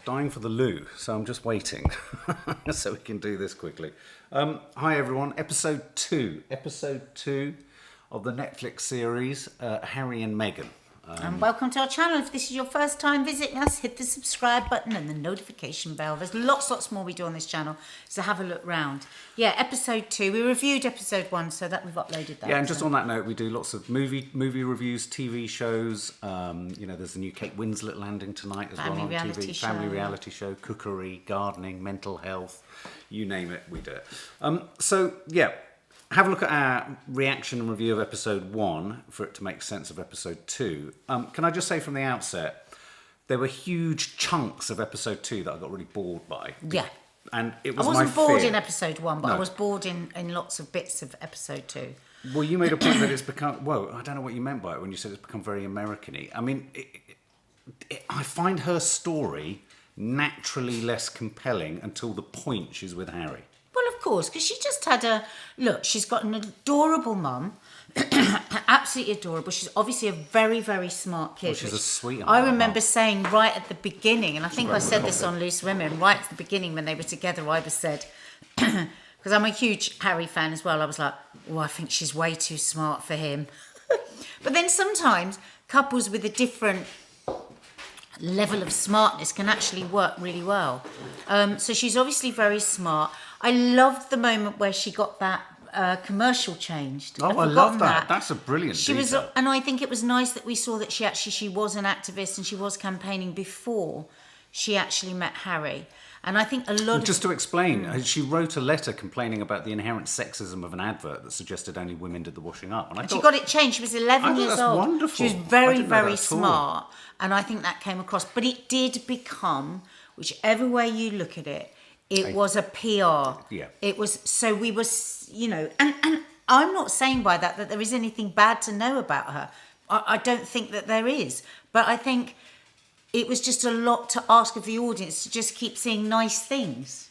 Dying for the loo, so I'm just waiting so we can do this quickly. Hi everyone, episode 2 of the Netflix series Harry and Meghan. And welcome to our channel. If this is your first time visiting us, hit the subscribe button and the notification bell. There's lots more we do on this channel, so have a look round. Yeah, episode 2. We reviewed episode 1, so that we've uploaded that. Yeah, and just on that note, we do lots of movie reviews, TV shows. There's the new Kate Winslet landing tonight as well on TV. Family reality show, cookery, gardening, mental health, you name it, we do it. Have a look at our reaction and review of episode 1 for it to make sense of episode 2. Can I just say from the outset, there were huge chunks of episode 2 that I got really bored by. Yeah. And it was I wasn't bored fear. in episode 1, but No. I was bored in lots of bits of episode 2. Well, you made a point that it's become... Well, I don't know what you meant by it when you said it's become very American-y. I mean, I find her story naturally less compelling until the point she's with Harry. Well, of course, because she just had a... Look, she's got an adorable mum. Absolutely adorable. She's obviously a very, very smart kid. Well, she's a sweetheart. I remember saying right at the beginning, and I think I said this on Loose Women, right at the beginning when they were together, I was said... Because I'm a huge Harry fan as well. I was like, oh, I think she's way too smart for him. But then sometimes couples with a different level of smartness can actually work really well. So she's obviously very smart. I loved the moment where she got that commercial changed. Oh, I love that. That's a brilliant detail. And I think it was nice that we saw that she was an activist and she was campaigning before she actually met Harry. And I think Just to explain, she wrote a letter complaining about the inherent sexism of an advert that suggested only women did the washing up. And she got it changed. She was 11 years old. Wonderful. She was very, very smart. And I think that came across. But it did become, whichever way you look at it, it was a PR. Yeah. It was, so we were, and I'm not saying by that there is anything bad to know about her. I don't think that there is. But I think it was just a lot to ask of the audience to just keep seeing nice things.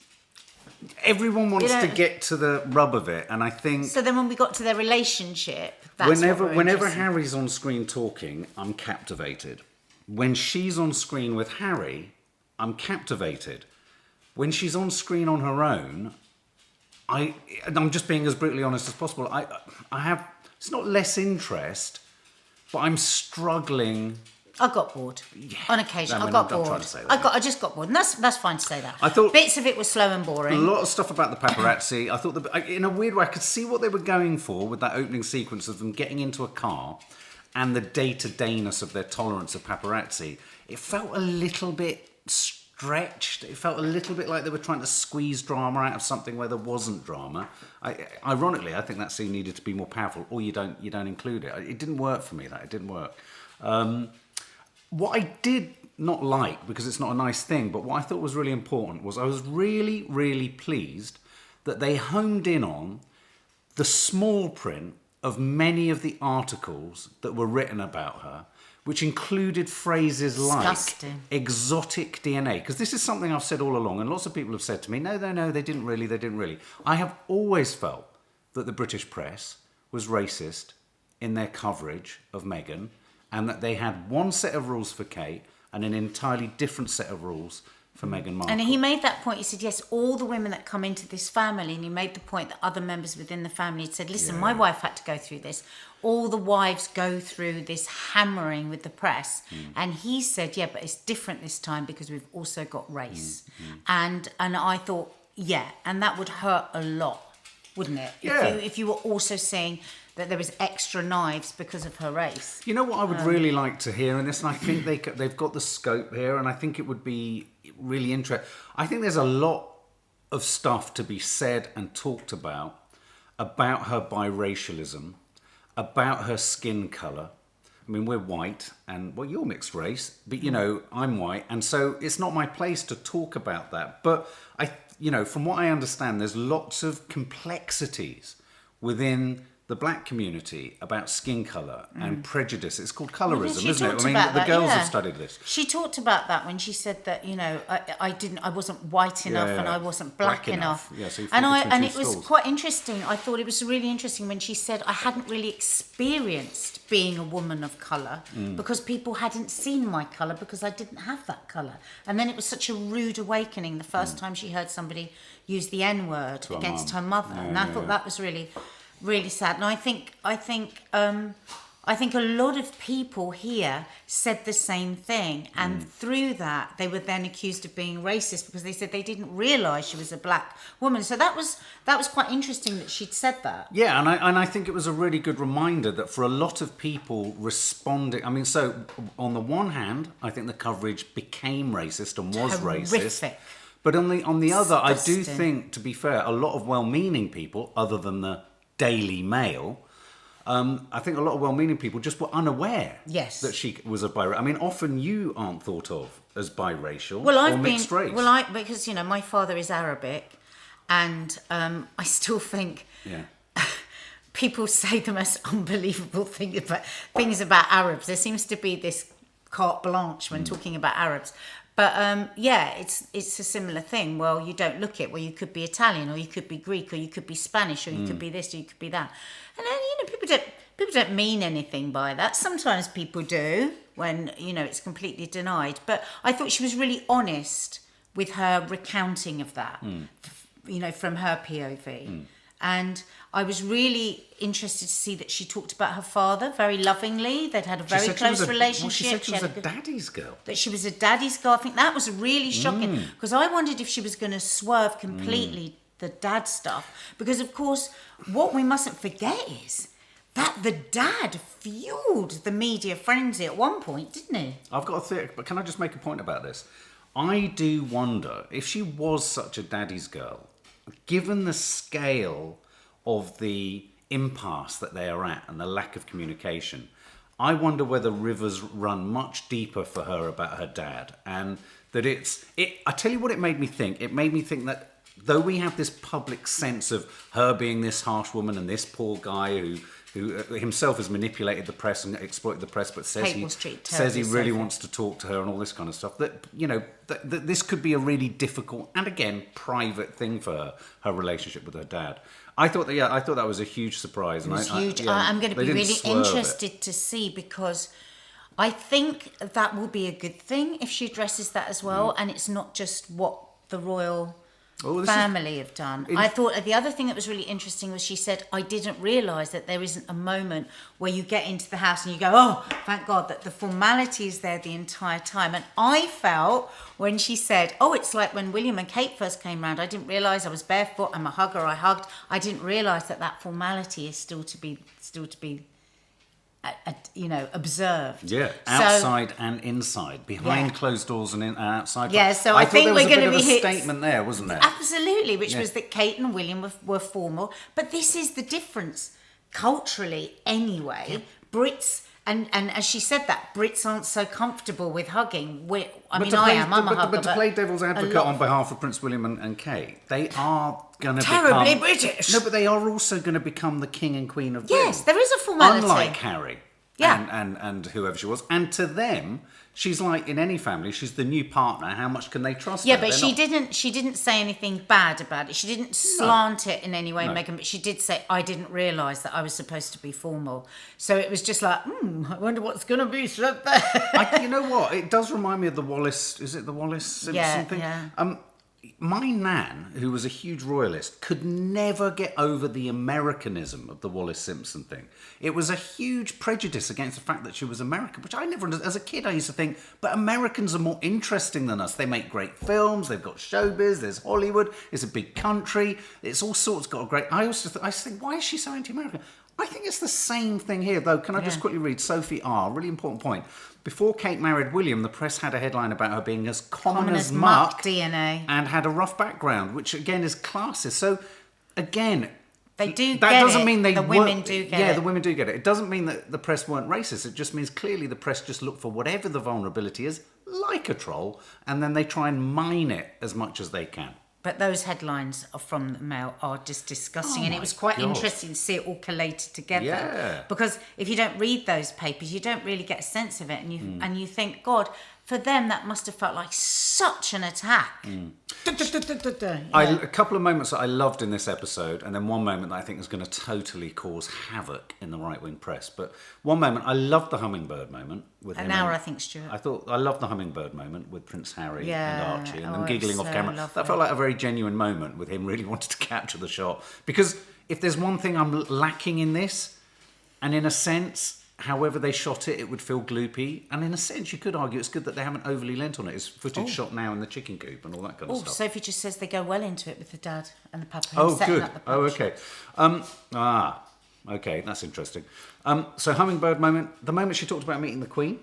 Everyone wants to get to the rub of it, and I think... So then when we got to their relationship, that's whenever Harry's on screen talking, I'm captivated. When she's on screen with Harry, I'm captivated. When she's on screen on her own, I'm just being as brutally honest as possible. I have... It's not less interest, but I'm struggling... I got bored on occasion. I got bored. I just got bored, and that's fine to say that. I thought bits of it were slow and boring. A lot of stuff about the paparazzi. I thought that in a weird way, I could see what they were going for with that opening sequence of them getting into a car, and the day-to-dayness of their tolerance of paparazzi. It felt a little bit stretched. It felt a little bit like they were trying to squeeze drama out of something where there wasn't drama. Ironically, I think that scene needed to be more powerful, or you don't include it. It didn't work for me. It didn't work. What I did not like, because it's not a nice thing, but what I thought was really important was I was really, really pleased that they honed in on the small print of many of the articles that were written about her, which included phrases like exotic DNA. Because this is something I've said all along, and lots of people have said to me, no, they didn't really. I have always felt that the British press was racist in their coverage of Meghan, and that they had one set of rules for Kate and an entirely different set of rules for Meghan Markle. And he made that point. He said, yes, all the women that come into this family, and he made the point that other members within the family had said, listen, my wife had to go through this. All the wives go through this hammering with the press. And he said, yeah, but it's different this time because we've also got race. And I thought, yeah, and that would hurt a lot, wouldn't it? Yeah. If you were also saying that there was extra knives because of her race. You know what I would really like to hear in this, and I think they've got the scope here, and I think it would be really interesting. I think there's a lot of stuff to be said and talked about her biracialism, about her skin colour. I mean, we're white, and well, you're mixed race, but I'm white, and so it's not my place to talk about that. But from what I understand, there's lots of complexities within the black community about skin colour and prejudice. It's called colorism, She isn't it? talked I mean, about the that, girls yeah. have studied this. She talked about that when she said that, I wasn't white enough and I wasn't black enough. Yeah, so you and fall between it two was stools. quite interesting. I thought it was really interesting when she said I hadn't really experienced being a woman of colour because people hadn't seen my colour because I didn't have that colour. And then it was such a rude awakening the first time she heard somebody use the N-word To her against mum. her mother. Yeah, and I thought that was really, really sad. And I think a lot of people here said the same thing, and through that they were then accused of being racist because they said they didn't realise she was a black woman. So that was quite interesting that she'd said that. Yeah, and I think it was a really good reminder that for a lot of people responding, I mean, so on the one hand, I think the coverage became racist and was racist. Horrific. But on the other, I do Disgusting. think, to be fair, a lot of well-meaning people, other than the Daily Mail, I think a lot of well-meaning people just were unaware Yes. that she was a biracial. I mean, often you aren't thought of as biracial Well, or mixed race. because my father is Arabic, and I still think Yeah. people say the most unbelievable things about Arabs. There seems to be this carte blanche when talking about Arabs. But it's a similar thing. Well, you don't look it. Well, you could be Italian, or you could be Greek, or you could be Spanish, or you could be this, or you could be that. And then people don't mean anything by that. Sometimes people do when it's completely denied. But I thought she was really honest with her recounting of that, from her POV. And I was really interested to see that she talked about her father very lovingly. They'd had a very close relationship. She said she was had a daddy's girl. that she was a daddy's girl. I think that was really shocking because I wondered if she was going to swerve completely the dad stuff. Because, of course, what we mustn't forget is that the dad fueled the media frenzy at one point, didn't he? I've got a theory, but can I just make a point about this? I do wonder if she was such a daddy's girl, given the scale of the impasse that they are at and the lack of communication, I wonder whether rivers run much deeper for her about her dad, and that I tell you what it made me think. It made me think that though we have this public sense of her being this harsh woman and this poor guy who himself has manipulated the press and exploited the press, but says he really wants to talk to her and all this kind of stuff, that that this could be a really difficult and again private thing for her relationship with her dad. I thought that was a huge surprise. It was huge. I'm going to be really interested to see, because I think that will be a good thing if she addresses that as well, and it's not just what the royal family have done. I thought the other thing that was really interesting was she said, I didn't realise that there isn't a moment where you get into the house and you go, oh, thank God, that the formality is there the entire time. And I felt when she said, oh, it's like when William and Kate first came round, I didn't realise I was barefoot, I'm a hugger, I hugged. I didn't realise that formality is still to be observed. Yeah, outside and inside, behind closed doors and outside. Yeah, so I think we're going to be hit. Statement there, wasn't there? Absolutely, which was that Kate and William were formal. But this is the difference culturally, anyway. Yeah. Brits. And as she said that, Brits aren't so comfortable with hugging. I'm a hugger. But to play devil's advocate on behalf of Prince William and Kate, they are going to terribly British. No, but they are also going to become the king and queen of Britain. Britain. Yes, there is a formality. Unlike Harry. Yeah. And whoever she was. And to them, she's like, in any family, she's the new partner. How much can they trust her? Yeah, but she didn't say anything bad about it. She didn't slant it in any way, Meghan, but she did say, I didn't realise that I was supposed to be formal. So it was just like, I wonder what's going to be said there. You know what? It does remind me of the Wallace, is it the Wallace Simpson thing? Yeah. My nan, who was a huge royalist, could never get over the Americanism of the Wallace Simpson thing. It was a huge prejudice against the fact that she was American, which I never understood. As a kid, I used to think, but Americans are more interesting than us. They make great films, they've got showbiz, there's Hollywood, it's a big country, it's all sorts got a great... I used to think, why is she so anti-American? I think it's the same thing here, though. Can I just quickly read Sophie R., really important point. Before Kate married William, the press had a headline about her being as common as muck DNA, and had a rough background, which again is classist. So again, they do that get doesn't it. mean they the women do get it. Yeah, the women do get it. It doesn't mean that the press weren't racist. It just means clearly the press just look for whatever the vulnerability is, like a troll, and then they try and mine it as much as they can. But those headlines are from the Mail are just disgusting, and it was quite interesting to see it all collated together. Yeah. Because if you don't read those papers, you don't really get a sense of it, and you think, God, for them that must have felt like such an attack. A couple of moments that I loved in this episode, and then one moment that I think is going to totally cause havoc in the right-wing press. But one moment, I loved the hummingbird moment with him. An hour, I think, Stuart. I loved the hummingbird moment with Prince Harry and Archie, and them it giggling was off so camera. lovely. That felt like a very genuine moment with him really wanting to capture the shot. Because if there's one thing I'm lacking in this, and in a sense, however they shot it, it would feel gloopy. And in a sense, you could argue it's good that they haven't overly lent on it. It's footage shot now in the chicken coop and all that kind of stuff. Sophie just says they go well into it with the dad and the papa. Oh, setting good. Up the Oh, picture. okay. Okay, that's interesting. So hummingbird moment, the moment she talked about meeting the Queen.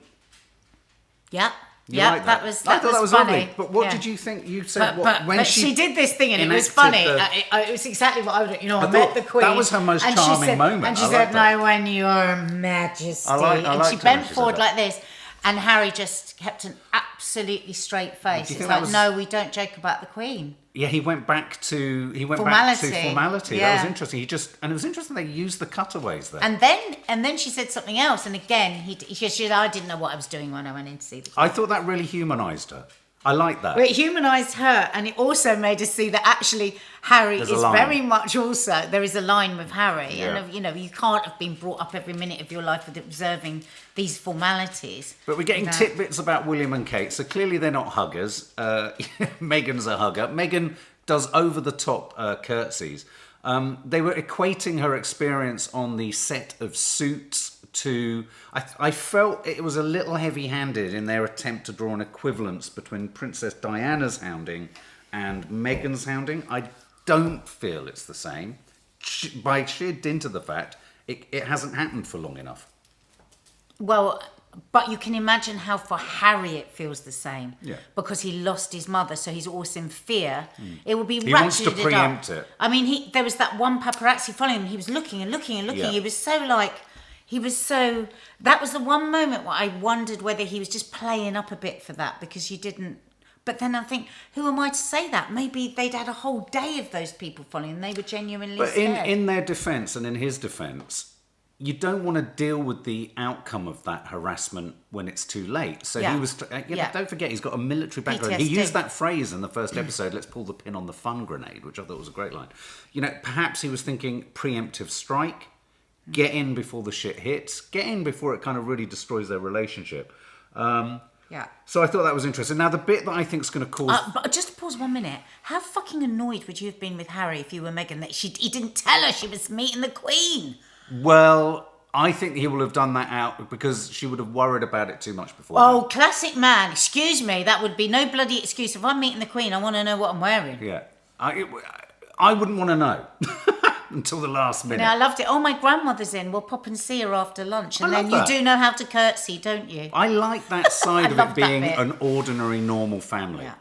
Yeah. You Yeah, like that was I thought that was funny. lovely. But what Yeah. did you think? You said But she did this thing, and it was funny. enacted It was exactly what I would. I thought met the Queen. that was her most and she charming said, moment. And she I said, like that. "No, when your Majesty." I liked and she her bent when she said forward that. like this, and Harry just kept an absolutely straight face. Do you It's think like, that was- no, we don't joke about the Queen. Yeah, he went back to Formality. formality. Yeah. That was interesting. And it was interesting they used the cutaways there. And then she said something else, and again she said, "I didn't know what I was doing when I went in to see the Queen." I thought that really humanised her. I like that. Well, it humanised her, and it also made us see that actually Harry There's a is line. very much also, there is a line with Harry, Yeah. and you can't have been brought up every minute of your life with observing these formalities. But we're getting Without- tidbits about William and Kate, so clearly they're not huggers. Meghan's a hugger. Meghan does over-the-top curtsies. They were equating her experience on the set of Suits to... I felt it was a little heavy-handed in their attempt to draw an equivalence between Princess Diana's hounding and Meghan's hounding. I don't feel it's the same. By sheer dint of the fact, it hasn't happened for long enough. Well, but you can imagine how for Harry it feels the same. Yeah. Because he lost his mother, so he's always in fear. It will be He wants to ratcheted preempt up. it. I mean, there was that one paparazzi following him. He was looking and looking and looking. Yeah. He was so that was the one moment where I wondered whether he was just playing up a bit for that, because you didn't. But then I think, who am I to say that? Maybe they'd had a whole day of those people following and they were genuinely But scared. in their defence and in his defence, you don't want to deal with the outcome of that harassment when it's too late. So Yeah. he was, don't forget, he's got a military background. He PTSD. used that phrase in the first episode, let's pull the pin on the fun grenade, which I thought was a great line. Perhaps he was thinking preemptive strike, get in before the shit hits, get in before it kind of really destroys their relationship. Yeah. So I thought that was interesting. Now, the bit that I think is going to cause... But just pause 1 minute. How fucking annoyed would you have been with Harry if you were Meghan that he didn't tell her she was meeting the Queen? Well, I think he will have done that out because she would have worried about it too much before. Oh, classic man. Excuse me, that would be no bloody excuse. If I'm meeting the Queen, I want to know what I'm wearing. Yeah. I wouldn't want to know until the last minute. I loved it. Oh, my grandmother's in. We'll pop and see her after lunch. And I then love you that. do know how to curtsy, don't you? I like that side of love it being that bit. an ordinary, normal family. Yeah.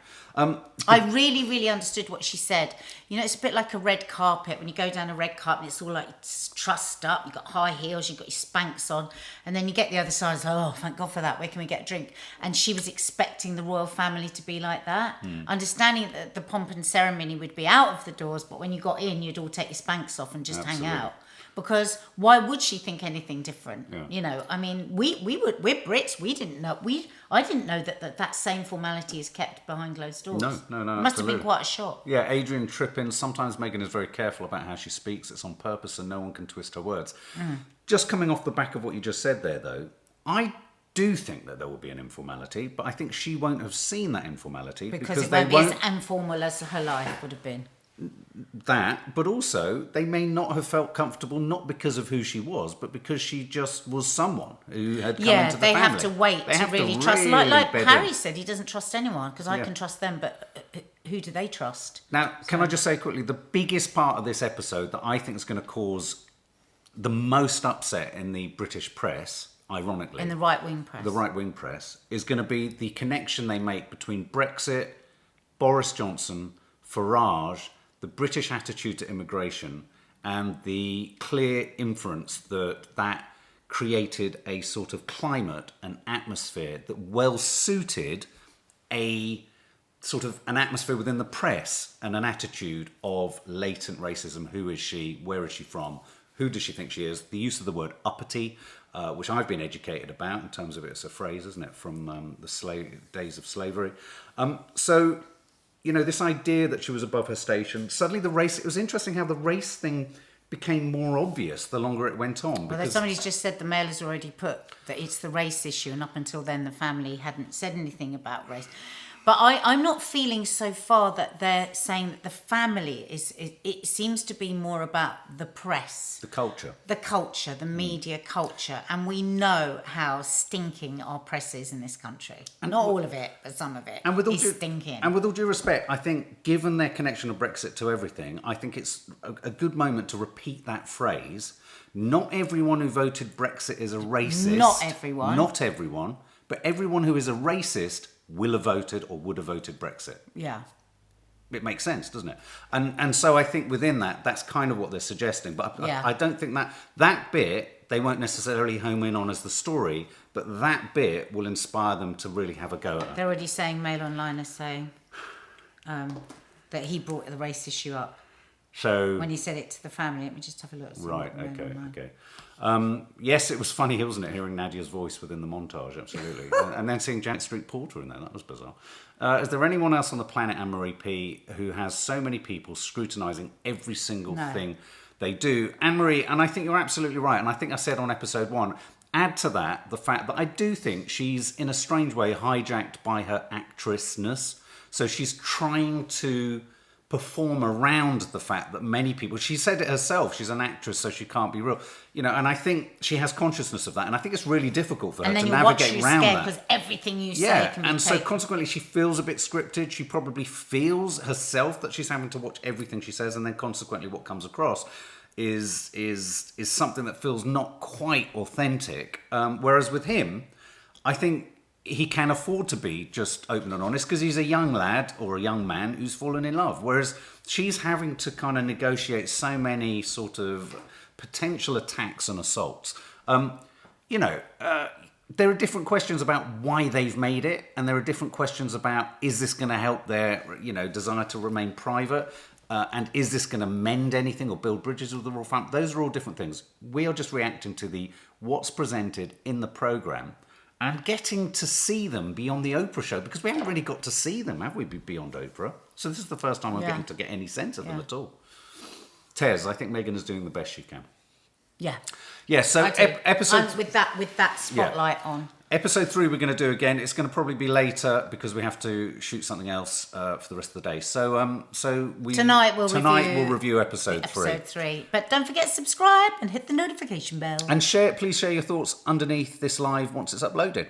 I really, really understood what she said. It's a bit like a red carpet. When you go down a red carpet, it's all like trussed up. You've got high heels, you've got your Spanx on. And then you get the other side, it's like, oh, thank God for that. Where can we get a drink? And she was expecting the royal family to be like that. Understanding that the pomp and ceremony would be out of the doors, but when you got in, you'd all take your Spanx off and just hang Absolutely. out. Because why would she think anything different? Yeah. I mean, we're Brits. We didn't know. I didn't know that same formality is kept behind closed doors. No, It must have absolutely. been quite a shock. Yeah, Adrian Trippin. Sometimes Meghan is very careful about how she speaks. It's on purpose and no one can twist her words. Just coming off the back of what you just said there, though, I do think that there will be an informality, but I think she won't have seen that informality Because it they won't be as informal as her life would have been. that, but also they may not have felt comfortable, not because of who she was, but because she just was someone who had come into the They family. have to wait They to have really trust. really Like bed Harry in. said, he doesn't trust anyone because I Yeah. can trust them, but who do they trust? Now, can I just say quickly, the biggest part of this episode that I think is going to cause the most upset in the British press, ironically, In the right-wing press. the right-wing press, is going to be the connection they make between Brexit, Boris Johnson, Farage, the British attitude to immigration, and the clear inference that created a sort of climate and atmosphere that well suited a sort of an atmosphere within the press and an attitude of latent racism. Who is she? Where is she from? Who does she think she is? The use of the word uppity, which I've been educated about in terms of it's a phrase, isn't it, from the days of slavery. So, you know, this idea that she was above her station, suddenly the race, it was interesting how the race thing became more obvious the longer it went on. Well, somebody's just said the Mail has already put that it's the race issue, and up until then the family hadn't said anything about race. But I'm not feeling so far that they're saying that the family it seems to be more about the press. The culture, the media culture. And we know how stinking our press is in this country. And not all of it, but some of it is stinking. And with all due respect, I think given their connection of Brexit to everything, I think it's a good moment to repeat that phrase. Not everyone who voted Brexit is a racist. Not everyone. Not everyone. But everyone who is a racist will have voted or would have voted Brexit. Yeah. It makes sense, doesn't it? And so I think within that, that's kind of what they're suggesting. But I don't think that bit, they won't necessarily home in on as the story, but that bit will inspire them to really have a go at it. They're already saying, Mail Online is saying that he brought the race issue up. So when he said it to the family, let me just have a look. Right, okay. Yes, it was funny, wasn't it, hearing Nadia's voice within the montage, absolutely. and then seeing Janet Street Porter in there, that was bizarre. Is there anyone else on the planet, Anne-Marie P., who has so many people scrutinising every single thing they do? Anne-Marie, and I think you're absolutely right, and I think I said on episode 1, add to that the fact that I do think she's, in a strange way, hijacked by her actressness. So she's trying to perform around the fact that many people, she said it herself, she's an actress so she can't be real, you know, and I think she has consciousness of that, and I think it's really difficult for her to navigate around that. Because everything you say can be and so consequently she feels a bit scripted. She probably feels herself that she's having to watch everything she says, and then consequently what comes across is something that feels not quite authentic, whereas with him I think he can afford to be just open and honest because he's a young lad or a young man who's fallen in love. Whereas she's having to kind of negotiate so many sort of potential attacks and assaults. There are different questions about why they've made it, and there are different questions about, is this going to help their, desire to remain private? And is this going to mend anything or build bridges with the royal family? Those are all different things. We are just reacting to what's presented in the programme, and getting to see them beyond the Oprah show, because we haven't really got to see them, have we, beyond Oprah? So this is the first time I'm getting to get any sense of them at all. Tez, I think Meghan is doing the best she can. Yeah. Yeah, so episode... with that spotlight on. Episode 3 we're going to do again. It's going to probably be later because we have to shoot something else for the rest of the day. So tonight we'll review episode 3. Episode 3. But don't forget to subscribe and hit the notification bell. And please share your thoughts underneath this live once it's uploaded.